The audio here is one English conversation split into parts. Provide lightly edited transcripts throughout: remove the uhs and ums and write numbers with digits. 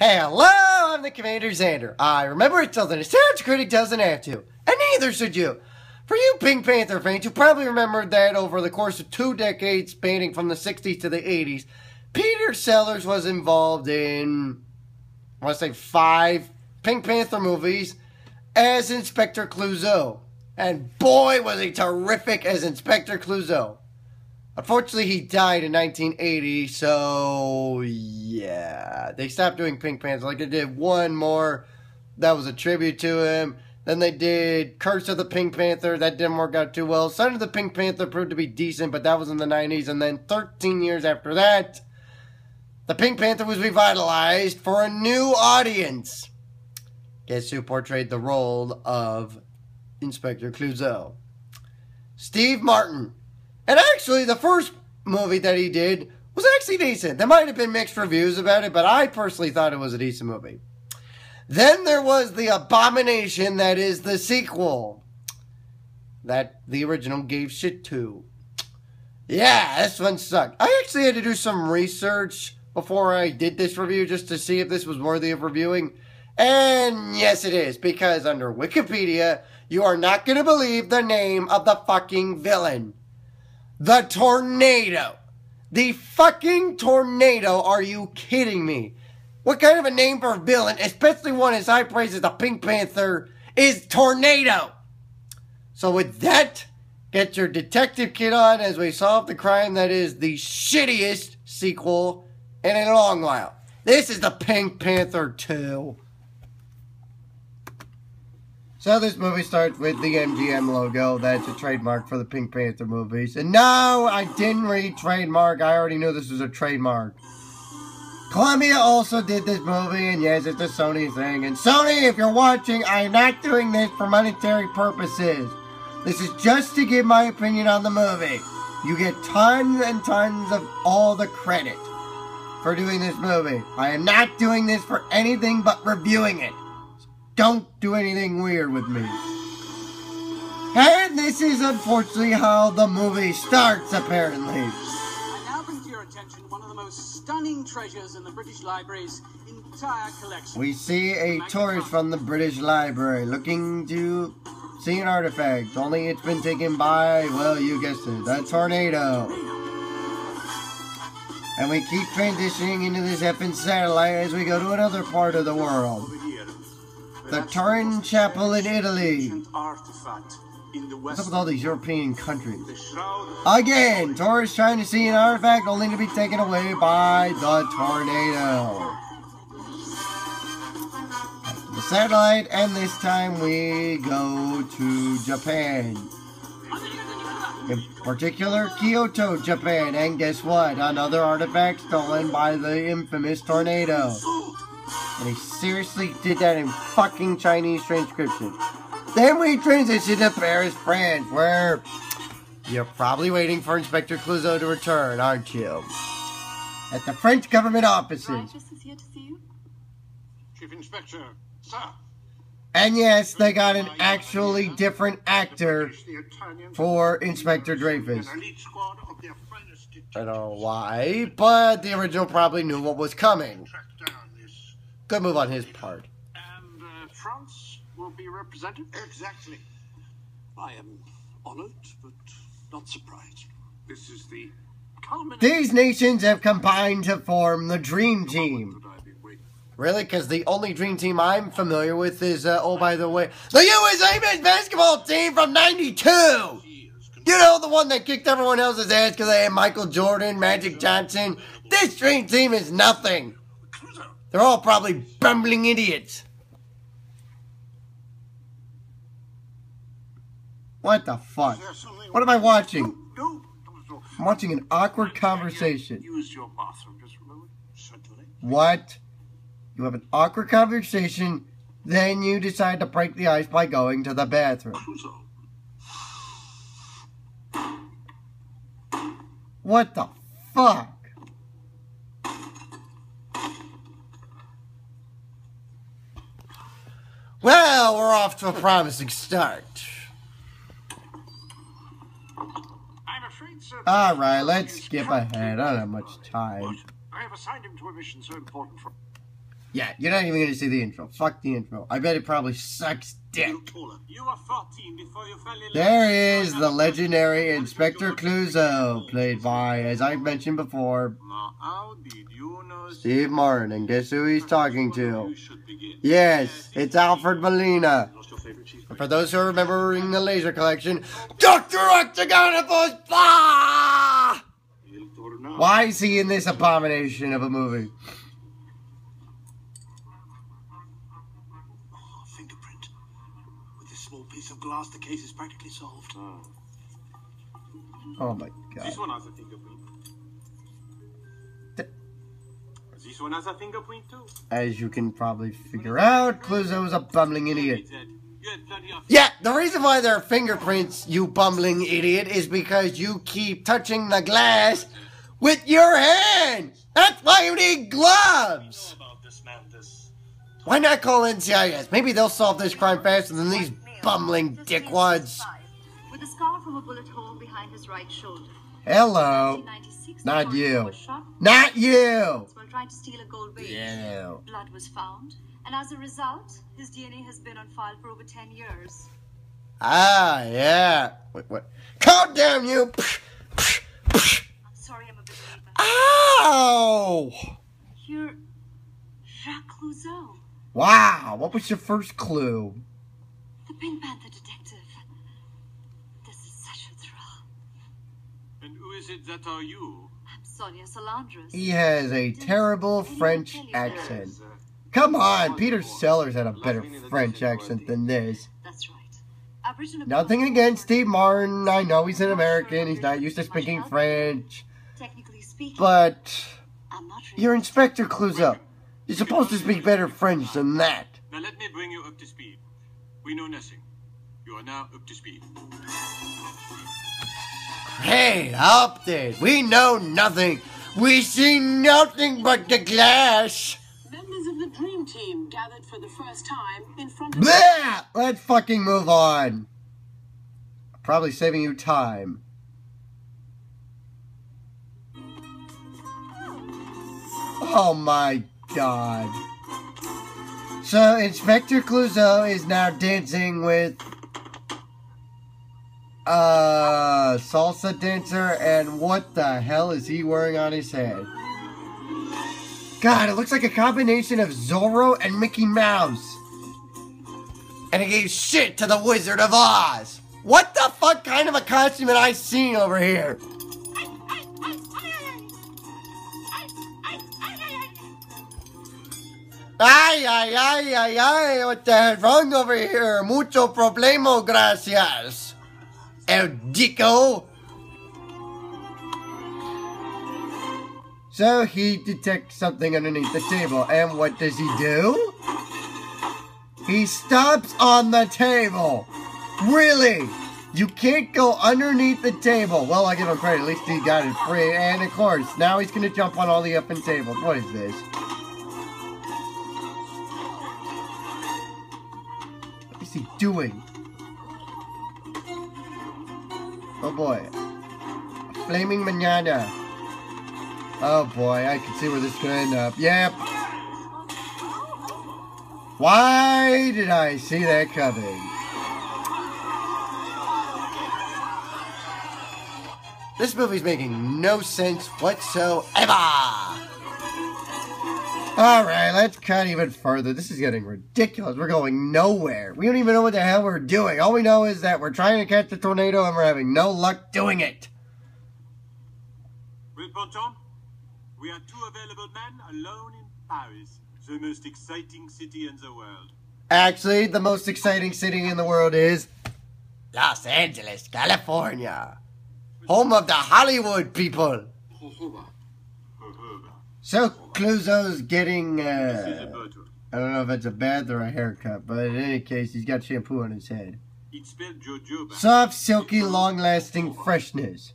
Hello, I'm the CommanderZander. I remember it tells that a sound critic doesn't have to, and neither should you. For you Pink Panther fans, you probably remember that over the course of 2 decades spanning from the 60s to the 80s, Peter Sellers was involved in, I want to say 5 Pink Panther movies as Inspector Clouseau. And boy, was he terrific as Inspector Clouseau. Unfortunately, he died in 1980, so yeah. They stopped doing Pink Panther. Like, they did one more that was a tribute to him. Then they did Curse of the Pink Panther. That didn't work out too well. Son of the Pink Panther proved to be decent, but that was in the 90s. And then 13 years after that, the Pink Panther was revitalized for a new audience. Guess who portrayed the role of Inspector Clouseau? Steve Martin. And actually, the first movie that he did was actually decent. There might have been mixed reviews about it, but I personally thought it was a decent movie. Then there was the abomination that is the sequel that the original gave shit to. Yeah, this one sucked. I actually had to do some research before I did this review just to see if this was worthy of reviewing. And yes, it is, because under Wikipedia, you are not going to believe the name of the fucking villain. The Tornado. The fucking Tornado. Are you kidding me? What kind of a name for a villain, especially one as high praised as the Pink Panther, is Tornado? So with that, get your detective kit on as we solve the crime that is the shittiest sequel in a long while. This is the Pink Panther 2. So this movie starts with the MGM logo. That's a trademark for the Pink Panther movies. And no, I didn't read trademark. I already knew this was a trademark. Columbia also did this movie, and yes, it's a Sony thing. And Sony, if you're watching, I'm not doing this for monetary purposes. This is just to give my opinion on the movie. You get tons and tons of all the credit for doing this movie. I am not doing this for anything but reviewing it. Don't do anything weird with me. And this is unfortunately how the movie starts, apparently. I now bring to your attention one of the most stunning treasures in the British Library's entire collection. We see a tourist from the British Library looking to see an artifact, only it's been taken by, well, you guessed it, a tornado. And we keep transitioning into this effing satellite as we go to another part of the world. The Turin Chapel in Italy. What's up with all these European countries? Again, tourists trying to see an artifact only to be taken away by the tornado. The satellite, and this time we go to Japan. In particular, Kyoto, Japan. And guess what? Another artifact stolen by the infamous tornado. And he seriously did that in fucking Chinese transcription. Then we transition to Paris, France, where you're probably waiting for Inspector Clouseau to return, aren't you? At the French government offices. Is here to see you. Chief Inspector, sir. And yes, they got an actually different actor for Inspector Dreyfus. I don't know why, but the original probably knew what was coming. Good move on his part. And France will be represented? Exactly. I am honored, but not surprised. This is the culmination. These nations have combined to form the Dream Team. Really? Because the only Dream Team I'm familiar with is, oh, by the way, the USA men's basketball team from '92! You know, the one that kicked everyone else's ass because they had Michael Jordan, Magic Johnson. This Dream Team is nothing. They're all probably bumbling idiots. What the fuck? What am I watching? I'm watching an awkward conversation. What? You have an awkward conversation, then you decide to break the ice by going to the bathroom. What the fuck? Well, we're off to a promising start. I'm afraid, sir. Alright, let's skip ahead. I don't have much time. I have assigned him to a mission so important for... Yeah, you're not even going to see the intro. Fuck the intro. I bet it probably sucks dick. You were 14 before you fell in love. There is the legendary Inspector Clouseau, played by, as I mentioned before, Now, how did you know Steve Martin. And guess who he's talking to? Yes, it's Alfred Molina. And for those who are remembering the Laser Collection, Dr. Octagonopus! Ah! Why is he in this abomination of a movie? Fingerprint. With this small piece of glass, the case is practically solved. Oh my god. This one has a fingerprint. This one has a fingerprint too. As you can probably figure out, Clouseau is a bumbling idiot. You had plenty of Yeah, the reason why there are fingerprints, you bumbling idiot, is because you keep touching the glass with your hand. That's why you need gloves. about this man, this. Why not call NCIS? Maybe they'll solve this crime faster than these bumbling dickwads. With a scar from a bullet hole behind his right shoulder. Hello. 1996, Not the you. was shot Not you. while trying to steal a gold vase. Yeah. Blood was found, and as a result, his DNA has been on file for over 10 years. Ah, yeah. Wait, what? Calm down, you. I'm sorry, I'm a bit late, but Ow! you're Jacques Clouseau, Wow, what was your first clue? the Pink Panther detective. This is such a thrill. And who is it that are you? I'm Sonia Salandras. He has a terrible French accent. Come on, Peter Sellers had a better French accent than this. That's right. I've written a Nothing against Steve Martin. I know he's an American. He's not used to speaking French. Technically speaking, But I'm not really. you're Inspector Clouseau. You're supposed to speak better French than that. Now let me bring you up to speed. We know nothing. You are now up to speed. Hey, update. We know nothing. We see nothing but the glass. Members of the Dream Team gathered for the first time in front of... Blah! Let's fucking move on. Probably saving you time. Oh my god. So, Inspector Clouseau is now dancing with salsa dancer, and what the hell is he wearing on his head? God, it looks like a combination of Zorro and Mickey Mouse. And it gave shit to the Wizard of Oz. What the fuck kind of a costume have I seen over here? Ay, ay, ay, ay, ay, what the hell's wrong over here? Mucho problemo, gracias. El Dico. So he detects something underneath the table, and what does he do? He stomps on the table. Really? You can't go underneath the table. Well, I give him credit. At least he got it free. And of course, now he's going to jump on all the effing tables. What is this? What is he doing? Oh boy. Flaming manana. Oh boy, I can see where this could end up. Yep. Why did I see that coming? This movie's making no sense whatsoever. Alright, let's cut even further. This is getting ridiculous. We're going nowhere. We don't even know what the hell we're doing. All we know is that we're trying to catch the tornado and we're having no luck doing it. Well, Ponton, we are two available men alone in Paris, the most exciting city in the world. Actually, the most exciting city in the world is Los Angeles, California. Home of the Hollywood people. So, Clouseau's getting, I don't know if it's a bath or a haircut, but in any case, he's got shampoo on his head. It's spelled jojoba. Soft, silky, long-lasting freshness.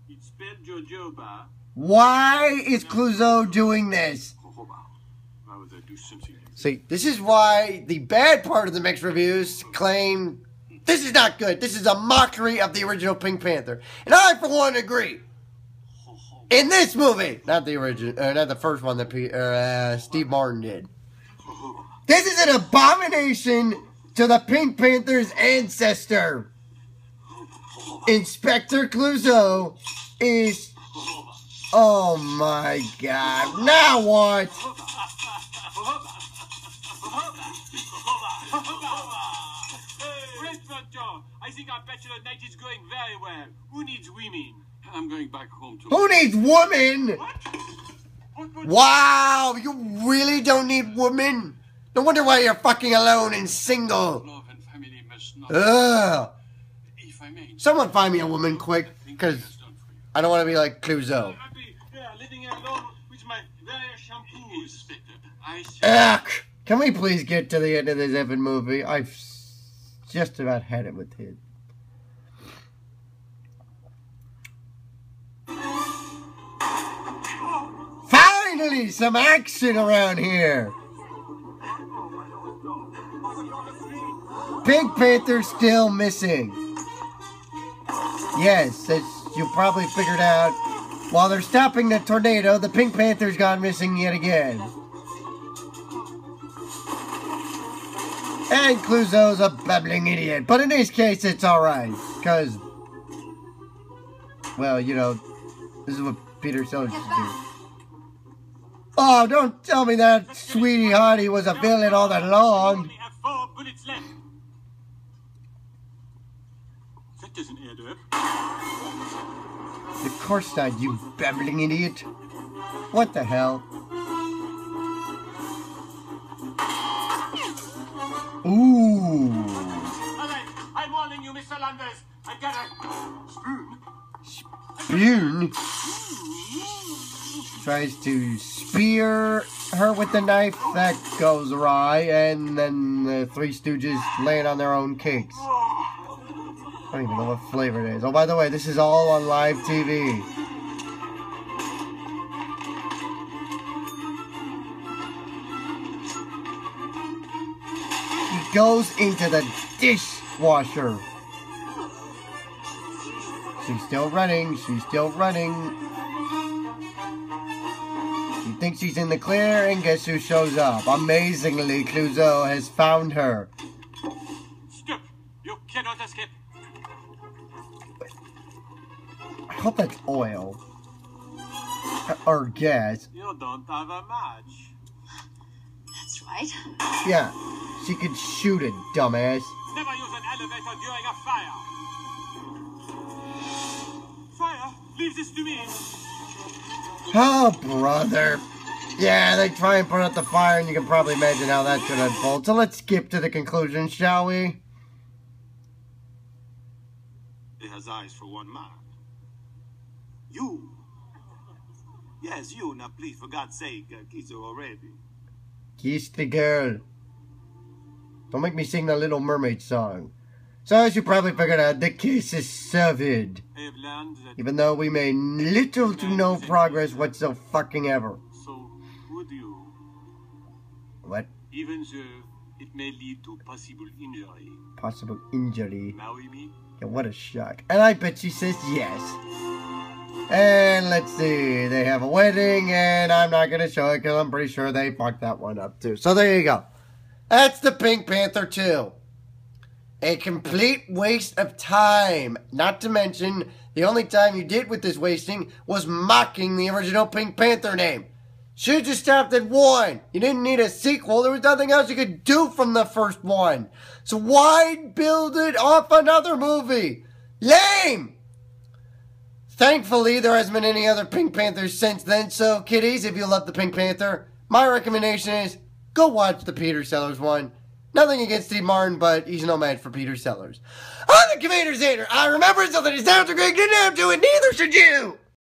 It's spelled jojoba. Why is Clouseau doing this? Why would they do something? See, this is why the bad part of the mixed reviews claim this is not good. This is a mockery of the original Pink Panther. And I, for one, agree. In this movie, not the original, not the first one that Steve Martin did. This is an abomination to the Pink Panther's ancestor. Inspector Clouseau is... Oh my god. Now what? I think our bachelor night is going very well. Who needs women? I'm going back home to... Who needs women? Wow, you really don't need women? No wonder why you're fucking alone and single. Love and family must not... Ugh. If I may... Someone find me a woman quick, because I don't want to be like Clouseau. Living alone with my various shampoos. Ugh. Can we please get to the end of this effing movie? I've just about had it with it. Finally, some action around here. Pink Panther still missing. Yes, as you probably figured out, while they're stopping the tornado, the Pink Panther's gone missing yet again. And Clouseau's a babbling idiot. But in this case, it's alright. Because, well, you know, this is what Peter Sellers should do. Oh, don't tell me that Sweetie Hottie was a villain all that long. We have 4 bullets left. That doesn't add up. Of course not, you babbling idiot. What the hell? Ooh. Alright, I'm warning you, Mr. Landers. I got a Spoon tries to spear her with the knife. That goes awry, and then the Three Stooges land on their own cakes. I don't even know what flavor it is. Oh, by the way, this is all on live TV. He goes into the dishwasher. She's still running. She's still running. She thinks she's in the clear, and guess who shows up? Amazingly, Clouseau has found her. Stop! You cannot escape. I hope that's oil. Or gas. You don't have a match. That's right. Yeah, she could shoot it, dumbass. Never use an elevator during a fire. Fire? Leave this to me. Oh, brother. Yeah, they try and put out the fire, and you can probably imagine how that should unfold. So let's skip to the conclusion, shall we? It has eyes for one man. You. Yes, you. Now, please, for God's sake, kiss her already. Kiss the girl. Don't make me sing the Little Mermaid song. So as you probably figured out, the case is severed. I've learned that. Even though we made little to no progress whatsoever. So, would you? What? Even though it may lead to possible injury. Possible injury. Marry me? Yeah, what a shock. And I bet she says yes. And let's see. They have a wedding, and I'm not going to show it because I'm pretty sure they fucked that one up too. So there you go. That's the Pink Panther 2. A complete waste of time. Not to mention, the only time you did with this wasting was mocking the original Pink Panther name. Should have just stopped at 1. You didn't need a sequel. There was nothing else you could do from the first one. So why build it off another movie? Lame! Thankfully, there hasn't been any other Pink Panthers since then. So, kiddies, if you love the Pink Panther, my recommendation is go watch the Peter Sellers one. Nothing against Steve Martin, but he's no match for Peter Sellers. I'm the CommanderZander. I remember something that sounds great. Didn't have to, and neither should you.